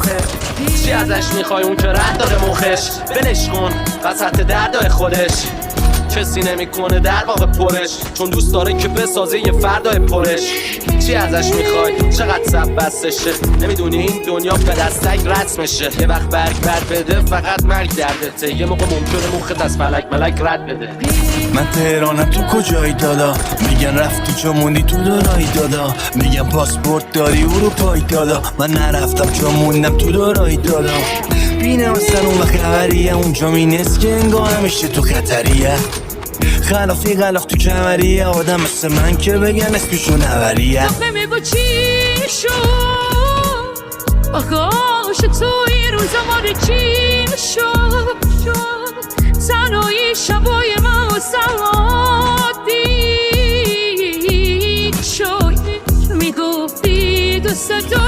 راهه. چی ازش میخوای اون که رد داره مخش؟ ولش کن وسط دردای خودش، کسی نمیکنه در واقع پرش، چون دوست داره که بسازه یه فردای پرش. چی ازش میخوای؟ چقدر سب بستشه؟ نمیدونی این دنیا به دستک رسمشه. یه وقت برگ بده فقط مرگ دردته، یه موقع ممکنه مخت از فلک ملک رد بده. من تهرانم تو کجایی دادا؟ میگن رفتی چون موندی تو دورایی دادا، میگن پاسپورت داری اروپایی دادا، من نرفتم چون موندم تو دورایی دادا. بینه اصلا اون خبریه اونجا مینست که انگاه همیشه تو خطریه، خلافی غلاف تو کمریه، آدم مثل من که بگن اسمشو نوریه. بگو چی شد آخاش توی روزا ما رو چی شد تنهایی شبای من و سوادی شد میگفتی دوست داری